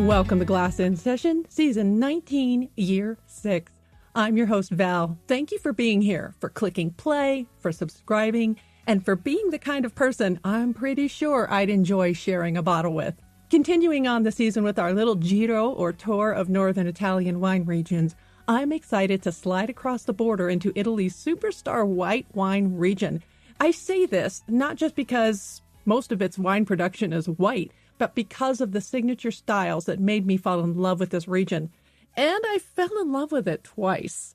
Welcome to Glass In Session, Season 19, Year 6. I'm your host, Val. Thank you for being here, for clicking play, for subscribing, and for being the kind of person I'm pretty sure I'd enjoy sharing a bottle with. Continuing on the season with our little Giro or tour of northern Italian wine regions, I'm excited to slide across the border into Italy's superstar white wine region. I say this not just because most of its wine production is white, but because of the signature styles that made me fall in love with this region. And I fell in love with it twice.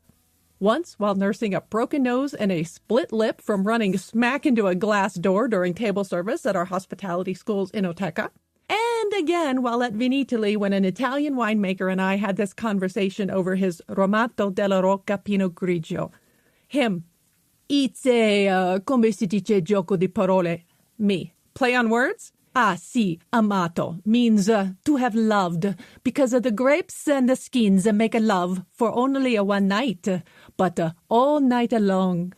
Once while nursing a broken nose and a split lip from running smack into a glass door during table service at our hospitality school's Enoteca. And again while at Vinitaly when an Italian winemaker and I had this conversation over his Romato della Rocca Pinot Grigio. Him. It's a, come si dice, gioco di parole. Me. Play on words? Ah, sì, amato means to have loved, because the grapes and the skins make a love for only a one night, but all night long.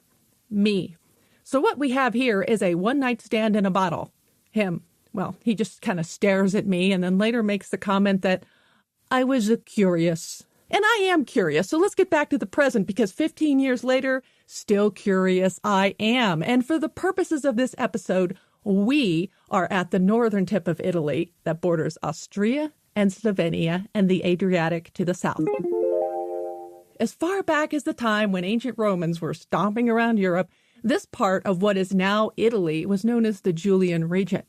Me. So what we have here is a one-night stand in a bottle. Him. Well, he just kind of stares at me and then later makes the comment that I was curious. And I am curious, so let's get back to the present because 15 years later, still curious I am. And for the purposes of this episode, we are at the northern tip of Italy that borders Austria and Slovenia and the Adriatic to the south. As far back as the time when ancient Romans were stomping around Europe, this part of what is now Italy was known as the Julian region.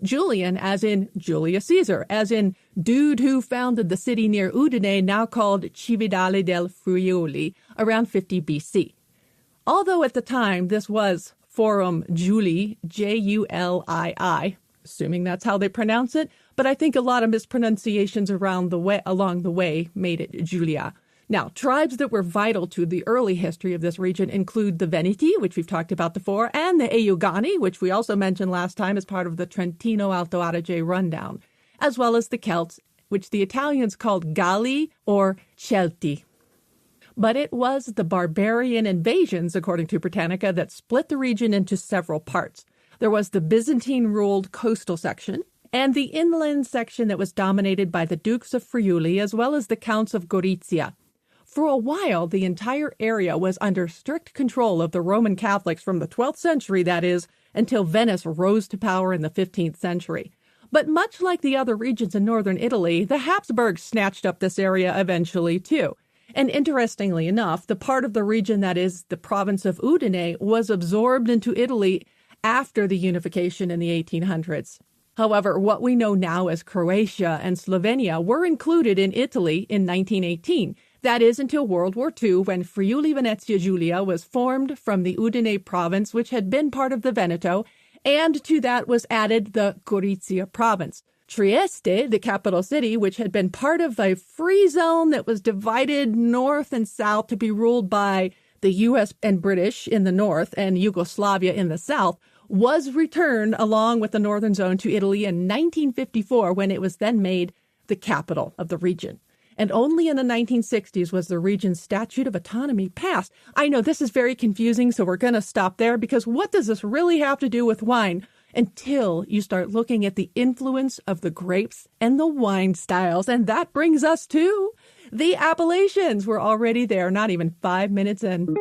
Julian as in Julius Caesar, as in dude who founded the city near Udine now called Cividale del Friuli around 50 BC. Although at the time this was Forum Julii, Julii, assuming that's how they pronounce it, but I think a lot of mispronunciations along the way made it Giulia. Now, tribes that were vital to the early history of this region include the Veneti, which we've talked about before, and the Eugani, which we also mentioned last time as part of the Trentino Alto Adige rundown, as well as the Celts, which the Italians called Galli or Celti. But it was the barbarian invasions, according to Britannica, that split the region into several parts. There was the Byzantine-ruled coastal section and the inland section that was dominated by the Dukes of Friuli as well as the Counts of Gorizia. For a while, the entire area was under strict control of the Roman Catholics from the 12th century, that is, until Venice rose to power in the 15th century. But much like the other regions in northern Italy, the Habsburgs snatched up this area eventually, too. And interestingly enough, the part of the region that is the province of Udine was absorbed into Italy after the unification in the 1800s. However, what we know now as Croatia and Slovenia were included in Italy in 1918. That is until World War II, when Friuli Venezia Giulia was formed from the Udine province, which had been part of the Veneto, and to that was added the Gorizia province. Trieste, the capital city, which had been part of a free zone that was divided north and south to be ruled by the U.S. and British in the north and Yugoslavia in the south, was returned along with the northern zone to Italy in 1954 when it was then made the capital of the region. And only in the 1960s was the region's Statute of Autonomy passed. I know this is very confusing, so we're going to stop there because what does this really have to do with wine? Until you start looking at the influence of the grapes and the wine styles. And that brings us to the appellations. We're already there, not even 5 minutes in.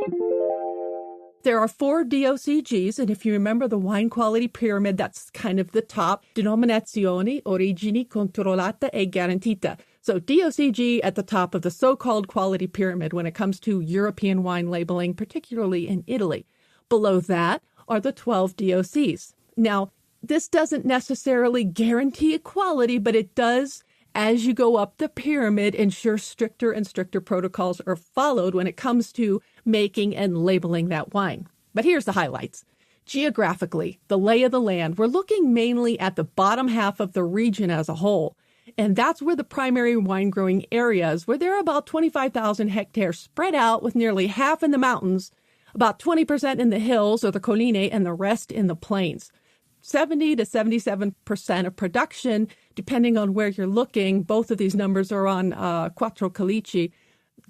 There are 4 DOCGs, and if you remember the wine quality pyramid, that's kind of the top. Denominazioni, origini, controllata e garantita. So DOCG at the top of the so-called quality pyramid when it comes to European wine labeling, particularly in Italy. Below that are the 12 DOCs. Now, this doesn't necessarily guarantee equality, but it does, as you go up the pyramid, ensure stricter and stricter protocols are followed when it comes to making and labeling that wine. But here's the highlights. Geographically, the lay of the land, we're looking mainly at the bottom half of the region as a whole. And that's where the primary wine growing areas, where there are about 25,000 hectares spread out with nearly half in the mountains, about 20% in the hills or the colline, and the rest in the plains. 70 to 77% of production, depending on where you're looking. Both of these numbers are on Quattro Calici.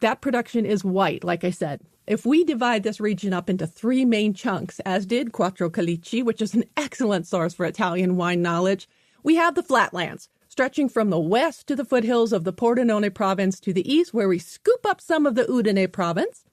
That production is white, like I said. If we divide this region up into 3 main chunks, as did Quattro Calici, which is an excellent source for Italian wine knowledge, we have the flatlands, stretching from the west to the foothills of the Pordenone province to the east, where we scoop up some of the Udine province.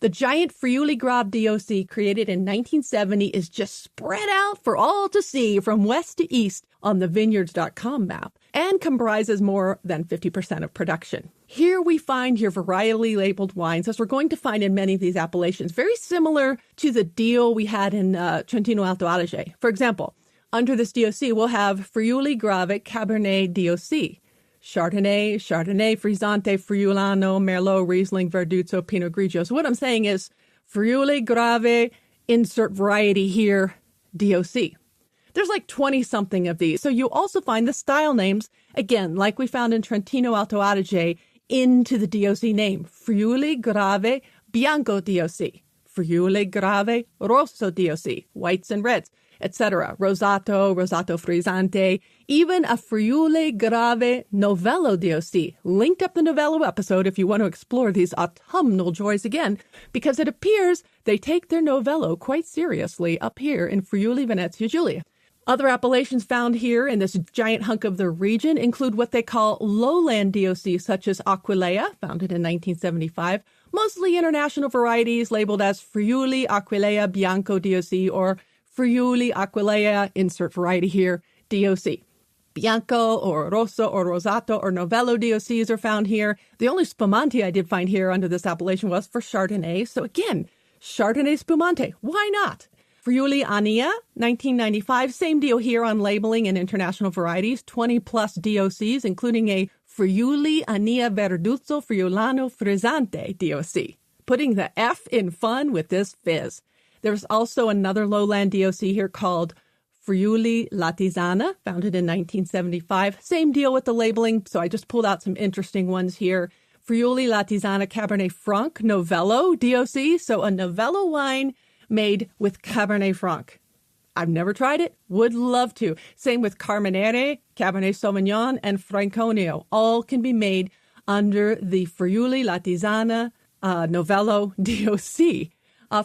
The giant Friuli Grave DOC, created in 1970, is just spread out for all to see from west to east on the vineyards.com map and comprises more than 50% of production. Here we find your varietally labeled wines, as we're going to find in many of these appellations, very similar to the deal we had in Trentino Alto Adige. For example, under this DOC, we'll have Friuli Grave Cabernet DOC, Chardonnay, Frizzante, Friulano, Merlot, Riesling, Verduzzo, Pinot Grigio. So what I'm saying is Friuli Grave, insert variety here, DOC. There's like 20-something of these. So you also find the style names, again, like we found in Trentino Alto Adige, into the DOC name. Friuli Grave Bianco DOC, Friuli Grave Rosso DOC, whites and reds, etc. Rosato Frizzante, even a Friuli Grave Novello DOC. Linked up the Novello episode if you want to explore these autumnal joys again, because it appears they take their Novello quite seriously up here in Friuli, Venezia, Giulia. Other appellations found here in this giant hunk of the region include what they call lowland DOC, such as Aquileia, founded in 1975, mostly international varieties labeled as Friuli Aquileia Bianco DOC or Friuli Aquileia, insert variety here, DOC. Bianco or Rosso or Rosato or Novello DOCs are found here. The only Spumante I did find here under this appellation was for Chardonnay. So again, Chardonnay Spumante, why not? Friuli Ania, 1995, same deal here on labeling and international varieties, 20-plus DOCs, including a Friuli Ania Verduzzo Friulano Frizzante DOC, putting the F in fun with this fizz. There's also another lowland DOC here called Friuli Latisana, founded in 1975. Same deal with the labeling, so I just pulled out some interesting ones here. Friuli Latisana Cabernet Franc Novello DOC, so a Novello wine made with Cabernet Franc. I've never tried it, would love to. Same with Carmenere, Cabernet Sauvignon, and Franconio. All can be made under the Friuli Latisana Novello DOC.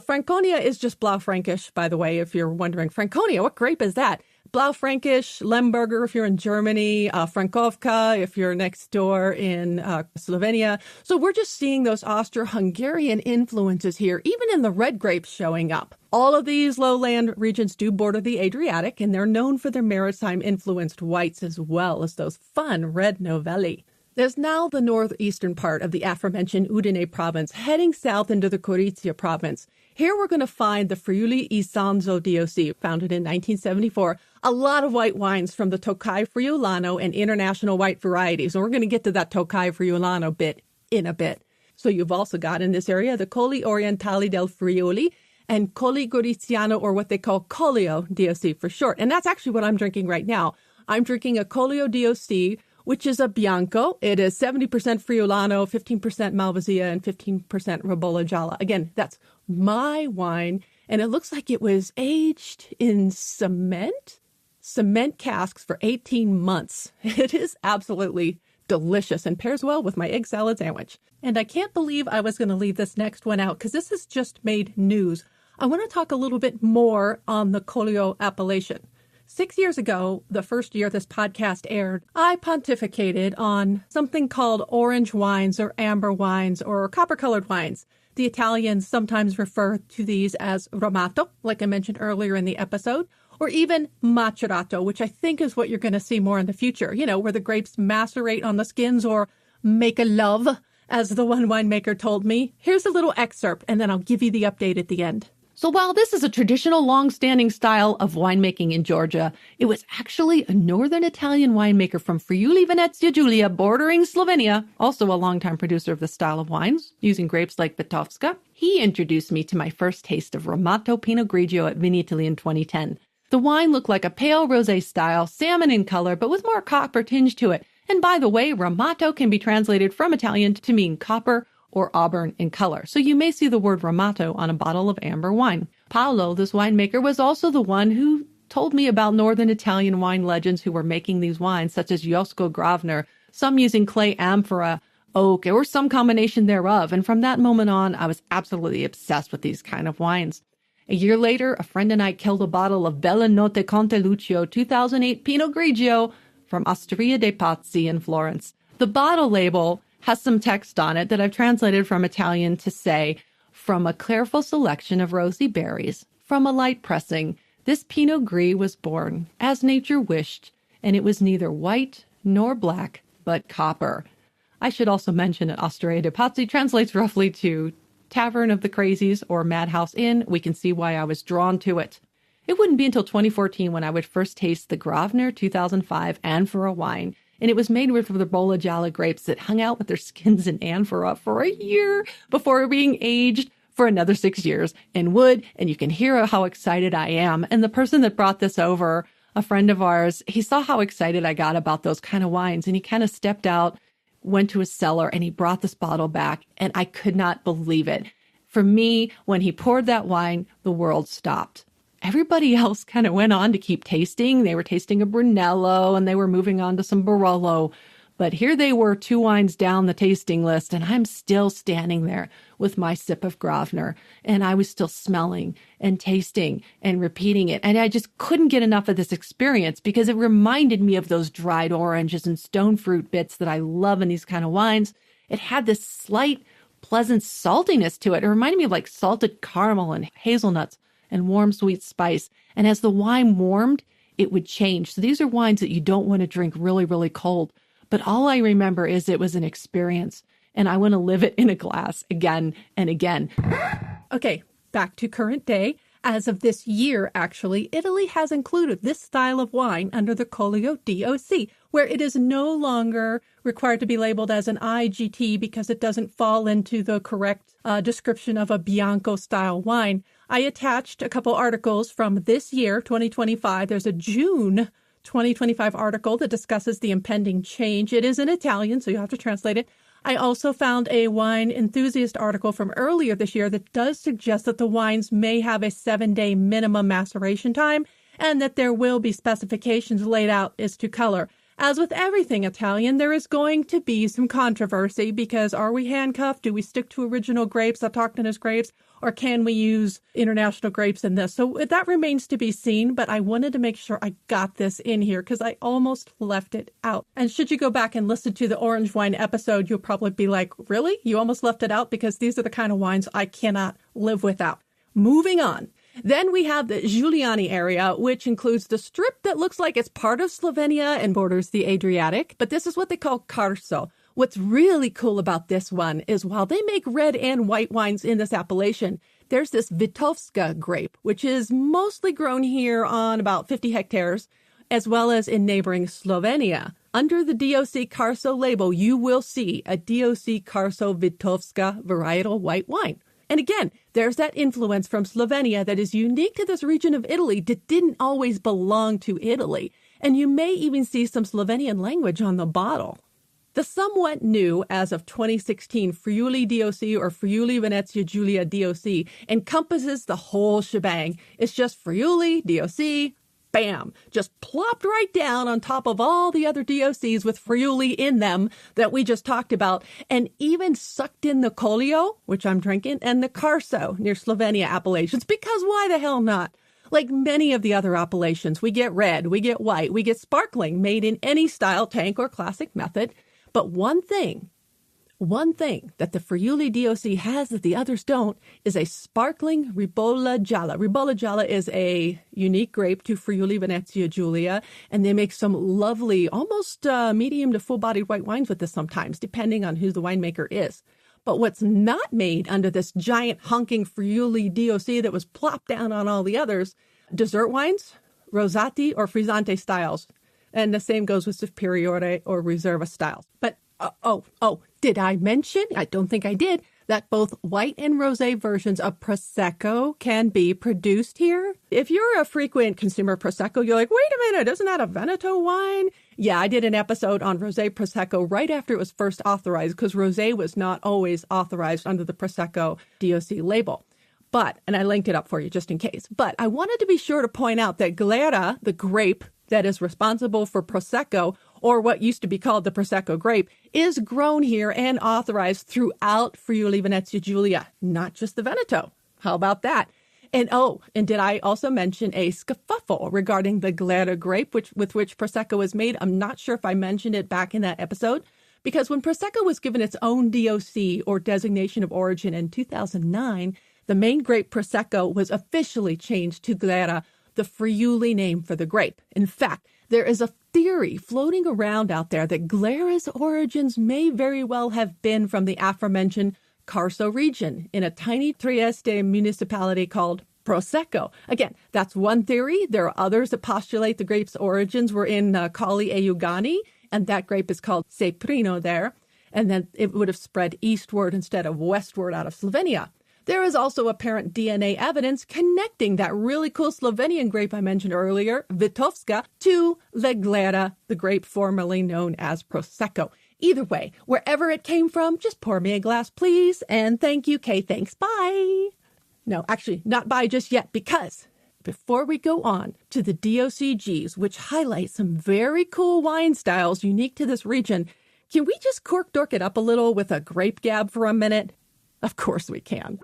Franconia is just Blaufränkisch, by the way, if you're wondering. Franconia, what grape is that? Blaufränkisch, Lemberger if you're in Germany, Frankovka if you're next door in Slovenia. So we're just seeing those Austro-Hungarian influences here, even in the red grapes showing up. All of these lowland regions do border the Adriatic, and they're known for their maritime-influenced whites as well as those fun red Novelli. There's now the northeastern part of the aforementioned Udine province, heading south into the Gorizia province. Here we're going to find the Friuli Isonzo DOC, founded in 1974. A lot of white wines from the Tokai Friulano and international white varieties. And we're going to get to that Tokai Friulano bit in a bit. So you've also got in this area the Colli Orientali del Friuli and Colli Goriziano, or what they call Collio DOC for short. And that's actually what I'm drinking right now. I'm drinking a Collio DOC, which is a Bianco. It is 70% Friulano, 15% Malvasia, and 15% Ribolla Gialla. Again, that's my wine, and it looks like it was aged in cement casks for 18 months. It is absolutely delicious and pairs well with my egg salad sandwich. And I can't believe I was going to leave this next one out because this has just made news. I want to talk a little bit more on the Collio appellation. 6 years ago, the first year this podcast aired, I pontificated on something called orange wines or amber wines or copper-colored wines. The Italians sometimes refer to these as Romato, like I mentioned earlier in the episode, or even Macerato, which I think is what you're going to see more in the future, where the grapes macerate on the skins or make a love, as the one winemaker told me. Here's a little excerpt, and then I'll give you the update at the end. So while this is a traditional long-standing style of winemaking in Georgia, it was actually a northern Italian winemaker from Friuli, Venezia, Giulia, bordering Slovenia, also a longtime producer of this style of wines, using grapes like Vitovska. He introduced me to my first taste of Romato Pinot Grigio at Vinitaly in 2010. The wine looked like a pale rosé style, salmon in color, but with more copper tinge to it. And by the way, Romato can be translated from Italian to mean copper or auburn in color. So you may see the word Romato on a bottle of amber wine. Paolo, this winemaker, was also the one who told me about northern Italian wine legends who were making these wines, such as Josko Gravner, some using clay amphora, oak, or some combination thereof. And from that moment on, I was absolutely obsessed with these kind of wines. A year later, a friend and I killed a bottle of Bella Notte Conte Lucio 2008 Pinot Grigio from Osteria dei Pazzi in Florence. The bottle label has some text on it that I've translated from Italian to say, from a careful selection of rosy berries, from a light pressing, this Pinot Gris was born, as nature wished, and it was neither white nor black, but copper. I should also mention that Osteria dei Pazzi translates roughly to Tavern of the Crazies or Madhouse Inn. We can see why I was drawn to it. It wouldn't be until 2014 when I would first taste the Grosvenor 2005 Amphora wine, and it was made with the Ribolla Gialla grapes that hung out with their skins in amphora for a year before being aged for another 6 years in wood, and you can hear how excited I am. And the person that brought this over, a friend of ours, he saw how excited I got about those kind of wines, and he kind of stepped out, went to his cellar, and he brought this bottle back, and I could not believe it. For me, when he poured that wine, the world stopped. Everybody else kind of went on to keep tasting. They were tasting a Brunello, and they were moving on to some Barolo. But here they were 2 wines down the tasting list, and I'm still standing there with my sip of Grosvenor, and I was still smelling and tasting and repeating it. And I just couldn't get enough of this experience because it reminded me of those dried oranges and stone fruit bits that I love in these kind of wines. It had this slight, pleasant saltiness to it. It reminded me of like salted caramel and hazelnuts and warm, sweet spice. And as the wine warmed, it would change. So these are wines that you don't want to drink really, really cold. But all I remember is it was an experience, and I want to live it in a glass again and again. Okay, back to current day. As of this year, actually, Italy has included this style of wine under the Collio DOC, where it is no longer required to be labeled as an IGT because it doesn't fall into the correct description of a Bianco-style wine. I attached a couple articles from this year, 2025. There's a June 2025 article that discusses the impending change. It is in Italian, so you have to translate it. I also found a wine enthusiast article from earlier this year that does suggest that the wines may have a 7-day minimum maceration time and that there will be specifications laid out as to color. As with everything Italian, there is going to be some controversy because are we handcuffed? Do we stick to original grapes, autochthonous grapes, or can we use international grapes in this? So that remains to be seen, but I wanted to make sure I got this in here because I almost left it out. And should you go back and listen to the orange wine episode, you'll probably be like, really? You almost left it out? Because these are the kind of wines I cannot live without. Moving on. Then we have the Giuliani area, which includes the strip that looks like it's part of Slovenia and borders the Adriatic, but this is what they call Carso. What's really cool about this one is while they make red and white wines in this appellation, there's this Vitovska grape, which is mostly grown here on about 50 hectares, as well as in neighboring Slovenia. Under the DOC Carso label, you will see a DOC Carso Vitovska varietal white wine. And again, there's that influence from Slovenia that is unique to this region of Italy that didn't always belong to Italy. And you may even see some Slovenian language on the bottle. The somewhat new, as of 2016, Friuli DOC or Friuli Venezia Giulia DOC encompasses the whole shebang. It's just Friuli DOC, bam, just plopped right down on top of all the other DOCs with Friuli in them that we just talked about, and even sucked in the Collio, which I'm drinking, and the Carso near Slovenia appellations, because why the hell not? Like many of the other appellations, we get red, we get white, we get sparkling, made in any style, tank or classic method. But one thing that the Friuli DOC has that the others don't is a sparkling Ribolla Gialla. Ribolla Gialla is a unique grape to Friuli Venezia Giulia, and they make some lovely, almost medium to full-bodied white wines with this sometimes, depending on who the winemaker is. But what's not made under this giant honking Friuli DOC that was plopped down on all the others, dessert wines, Rosati or Frizzante styles. And the same goes with Superiore or Reserva styles. But, did I mention, I don't think I did, that both white and rosé versions of Prosecco can be produced here? If you're a frequent consumer of Prosecco, you're like, wait a minute, isn't that a Veneto wine? Yeah, I did an episode on rosé Prosecco right after it was first authorized because rosé was not always authorized under the Prosecco DOC label. But, and I linked it up for you just in case, but I wanted to be sure to point out that Glera, the grape that is responsible for Prosecco, or what used to be called the Prosecco grape, is grown here and authorized throughout Friuli Venezia Giulia, not just the Veneto. How about that? And did I also mention a skerfuffle regarding the Glera grape, with which Prosecco is made? I'm not sure if I mentioned it back in that episode, because when Prosecco was given its own DOC, or designation of origin, in 2009, the main grape Prosecco was officially changed to Glera, the Friuli name for the grape. In fact, there is a theory floating around out there that Glera's origins may very well have been from the aforementioned Carso region in a tiny Trieste municipality called Prosecco. Again, that's one theory. There are others that postulate the grape's origins were in Colli Euganei, and that grape is called Ceprino there, and then it would have spread eastward instead of westward out of Slovenia. There is also apparent DNA evidence connecting that really cool Slovenian grape I mentioned earlier, Vitovska, to La Glera, the grape formerly known as Prosecco. Either way, wherever it came from, just pour me a glass, please, and thank you, Kay. Thanks, bye. No, actually, not bye just yet, because before we go on to the DOCGs, which highlight some very cool wine styles unique to this region, can we just dork it up a little with a grape gab for a minute? Of course we can.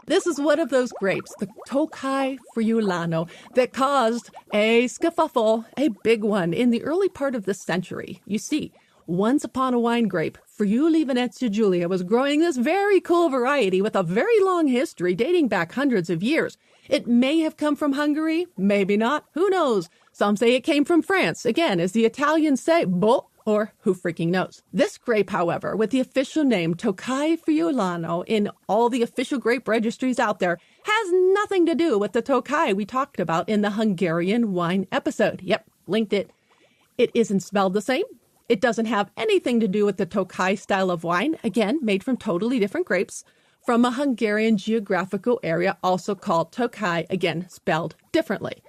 This is one of those grapes, the Tokai Friulano, that caused a skerfuffle, a big one, in the early part of this century. You see, once upon a wine grape, Friuli Venezia Giulia was growing this very cool variety with a very long history dating back hundreds of years. It may have come from Hungary, maybe not, who knows? Some say it came from France. Again, as the Italians say, boh, or who freaking knows. This grape, however, with the official name Tokai Friulano in all the official grape registries out there, has nothing to do with the Tokai we talked about in the Hungarian wine episode. Yep, linked it. It isn't spelled the same. It doesn't have anything to do with the Tokai style of wine, again, made from totally different grapes, from a Hungarian geographical area also called Tokai, again, spelled differently.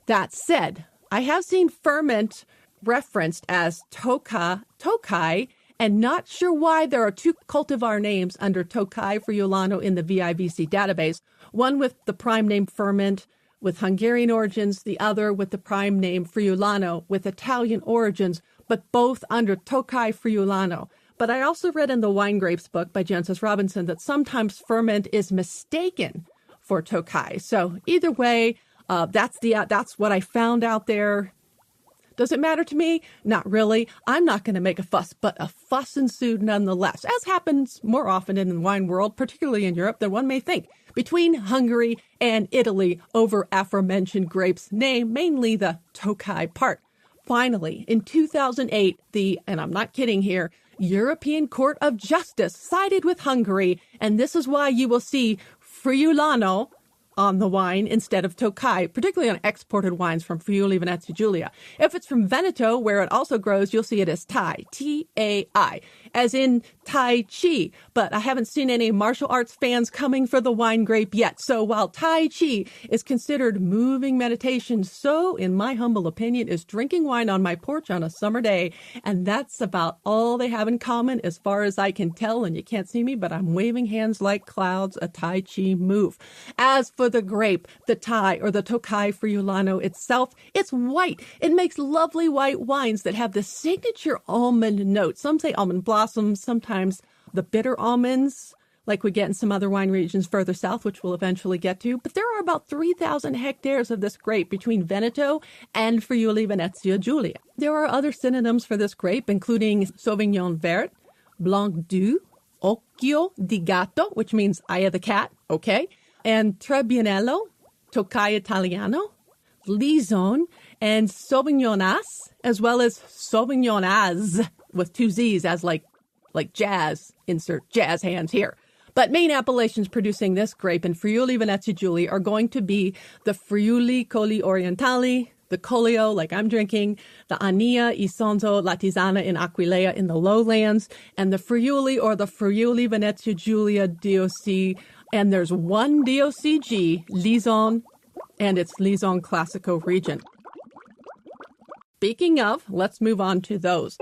That said, I have seen ferment referenced as Tokai, and not sure why there are two cultivar names under Tokai Friulano in the VIVC database, one with the prime name ferment with Hungarian origins, the other with the prime name Friulano with Italian origins, but both under Tokai Friulano. But I also read in the Wine Grapes book by Jensis Robinson that sometimes ferment is mistaken for Tokai. So either way, that's what I found out there. Does it matter to me? Not really. I'm not going to make a fuss, but a fuss ensued nonetheless, as happens more often in the wine world, particularly in Europe, than one may think, between Hungary and Italy over aforementioned grapes, mainly the Tokai part. Finally, in 2008, and I'm not kidding here, European Court of Justice sided with Hungary, and this is why you will see Friulano on the wine instead of Tokai, particularly on exported wines from Friuli Venezia Giulia. If it's from Veneto, where it also grows, you'll see it as Tai, T-A-I, as in Tai Chi. But I haven't seen any martial arts fans coming for the wine grape yet. So while Tai Chi is considered moving meditation, so, in my humble opinion, is drinking wine on my porch on a summer day. And that's about all they have in common as far as I can tell. And you can't see me, but I'm waving hands like clouds, a Tai Chi move. As for the grape, the Tai or the Tokai Friulano itself, it's white. It makes lovely white wines that have the signature almond note. Some say almond blossoms, sometimes the bitter almonds, like we get in some other wine regions further south, which we'll eventually get to. But there are about 3,000 hectares of this grape between Veneto and Friuli Venezia Giulia. There are other synonyms for this grape, including Sauvignon Vert, Blanc Doux, Occhio di Gatto, which means eye of the cat, okay, and Trebbianello, Tokai Italiano, Lison, and Sauvignonas, as well as Sauvignonas with two Z's as like jazz, insert jazz hands here. But main appellations producing this grape in Friuli Venezia Giulia are going to be the Friuli Colli Orientali, the Collio, like I'm drinking, the Ania, Isonzo, Latisana in Aquileia in the lowlands, and the Friuli or the Friuli Venezia Giulia DOC. And there's one DOCG, Lison, and it's Lison Classico region. Speaking of, let's move on to those.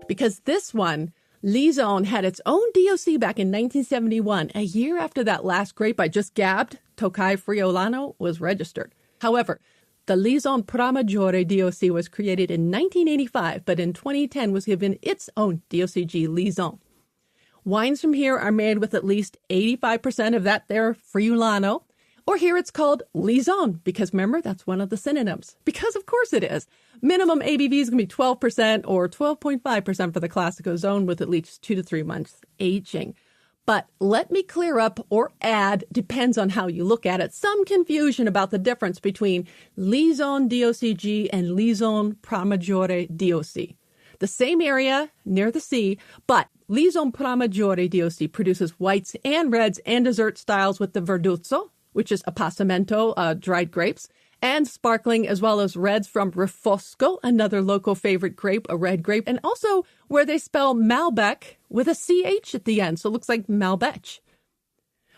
Because this one, Lison, had its own DOC back in 1971, a year after that last grape I just gabbed, Tokai Friulano, was registered. However, the Lison Pramaggiore DOC was created in 1985, but in 2010 was given its own DOCG, Lison. Wines from here are made with at least 85% of that there Friulano. Or here it's called Liaison, because remember, that's one of the synonyms. Because of course it is. Minimum ABV is going to be 12% or 12.5% for the Classico zone with at least 2 to 3 months aging. But let me clear up or add, depends on how you look at it, some confusion about the difference between Liaison DOCG and Liaison Pramaggiore DOC. The same area near the sea, but Liaison Pramaggiore DOC produces whites and reds and dessert styles with the Verduzzo, which is appassimento, dried grapes, and sparkling, as well as reds from Refosco, another local favorite grape, a red grape, and also where they spell Malbec with a CH at the end, so it looks like Malbec.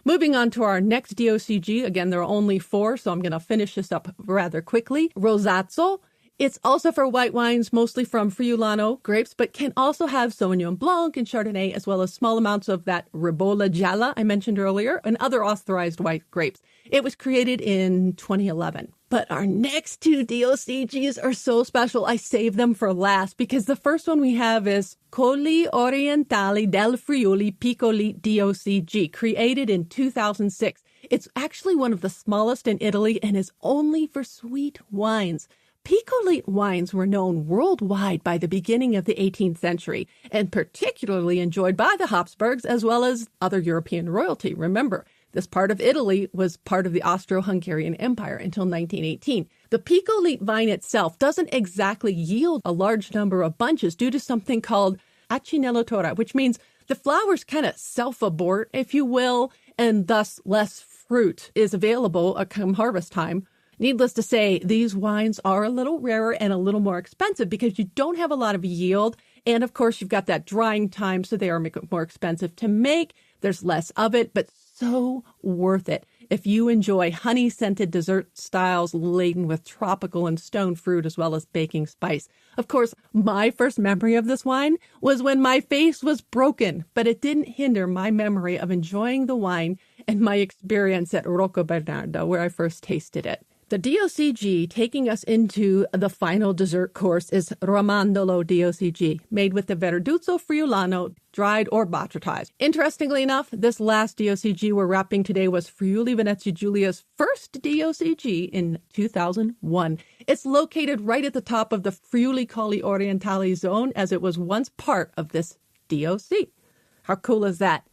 Moving on to our next DOCG, again, there are only 4, so I'm going to finish this up rather quickly. Rosazzo. It's also for white wines, mostly from Friulano grapes, but can also have Sauvignon Blanc and Chardonnay, as well as small amounts of that Ribolla Gialla I mentioned earlier, and other authorized white grapes. It was created in 2011. But our next 2 DOCGs are so special, I saved them for last, because the first one we have is Colli Orientali del Friuli Piccoli DOCG, created in 2006. It's actually one of the smallest in Italy and is only for sweet wines. Piccoli wines were known worldwide by the beginning of the 18th century and particularly enjoyed by the Habsburgs as well as other European royalty. Remember, this part of Italy was part of the Austro-Hungarian Empire until 1918. The Piccoli vine itself doesn't exactly yield a large number of bunches due to something called accinellatura, which means the flowers kind of self-abort, if you will, and thus less fruit is available come harvest time. Needless to say, these wines are a little rarer and a little more expensive because you don't have a lot of yield. And of course, you've got that drying time, so they are more expensive to make. There's less of it, but so worth it. If you enjoy honey-scented dessert styles laden with tropical and stone fruit as well as baking spice. Of course, my first memory of this wine was when my face was broken, but it didn't hinder my memory of enjoying the wine and my experience at Rocco Bernardo, where I first tasted it. The DOCG taking us into the final dessert course is Romandolo DOCG, made with the Verduzzo Friulano, dried or botrytized. Interestingly enough, this last DOCG we're wrapping today was Friuli Venezia Giulia's first DOCG in 2001. It's located right at the top of the Friuli Colli Orientali zone, as it was once part of this DOC. How cool is that?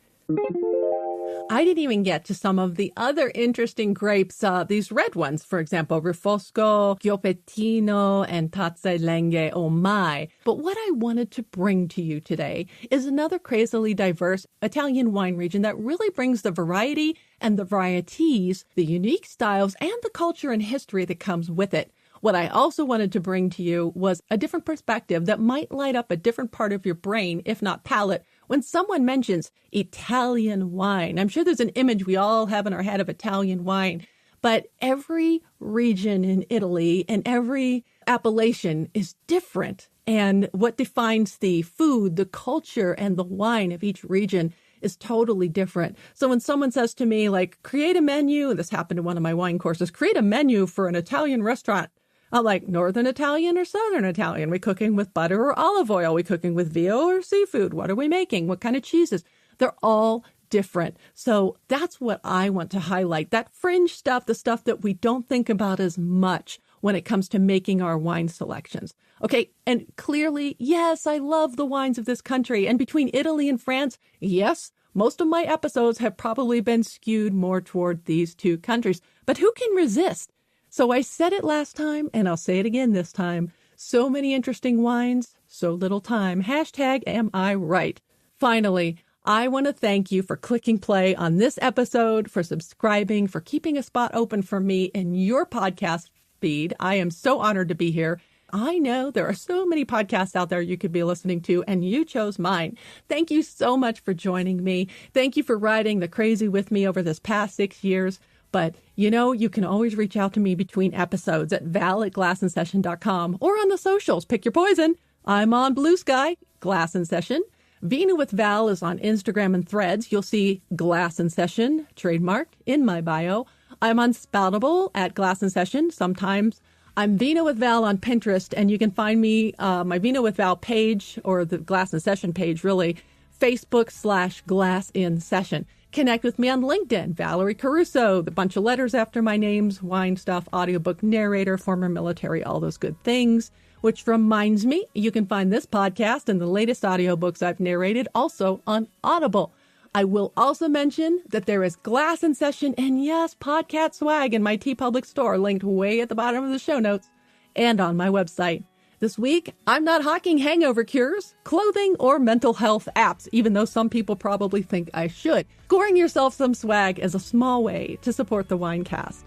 I didn't even get to some of the other interesting grapes, these red ones, for example, Refosco, Giopettino, and Tazzalenghe Omai. But what I wanted to bring to you today is another crazily diverse Italian wine region that really brings the variety and the varieties, the unique styles, and the culture and history that comes with it. What I also wanted to bring to you was a different perspective that might light up a different part of your brain, if not palate, when someone mentions Italian wine. I'm sure there's an image we all have in our head of Italian wine, but every region in Italy and every appellation is different. And what defines the food, the culture, and the wine of each region is totally different. So when someone says to me, like, create a menu, and this happened in one of my wine courses, create a menu for an Italian restaurant, I'm like, Northern Italian or Southern Italian? Are we cooking with butter or olive oil? Are we cooking with veal or seafood? What are we making? What kind of cheeses? They're all different. So that's what I want to highlight. That fringe stuff, the stuff that we don't think about as much when it comes to making our wine selections. Okay, and clearly, yes, I love the wines of this country. And between Italy and France, yes, most of my episodes have probably been skewed more toward these two countries. But who can resist? So I said it last time, and I'll say it again this time. So many interesting wines, so little time. Hashtag am I right? Finally, I want to thank you for clicking play on this episode, for subscribing, for keeping a spot open for me in your podcast feed. I am so honored to be here. I know there are so many podcasts out there you could be listening to, and you chose mine. Thank you so much for joining me. Thank you for riding the crazy with me over this past 6 years. But, you know, you can always reach out to me between episodes at val@glassandsession.com or on the socials. Pick your poison. I'm on Blue Sky, Glass in Session. Vino with Val is on Instagram and Threads. You'll see Glass in Session, trademark, in my bio. I'm on Spoutable at Glass in Session. Sometimes I'm Vino with Val on Pinterest, and you can find me, my Vino with Val page, or the Glass in Session page, really, Facebook/Glass in Session. Connect with me on LinkedIn, Valerie Caruso, the bunch of letters after my name's wine stuff, audiobook narrator, former military, all those good things. Which reminds me, you can find this podcast and the latest audiobooks I've narrated also on Audible. I will also mention that there is Glass in Session and yes, podcast swag in my TeePublic store, linked way at the bottom of the show notes and on my website. This week, I'm not hawking hangover cures, clothing, or mental health apps, even though some people probably think I should. Scoring yourself some swag is a small way to support the Winecast.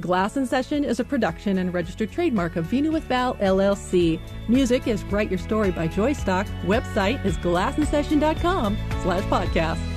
Glass in Session is a production and registered trademark of Vino With Val, LLC. Music is Write Your Story by Joystock. Website is glassinsession.com/podcast.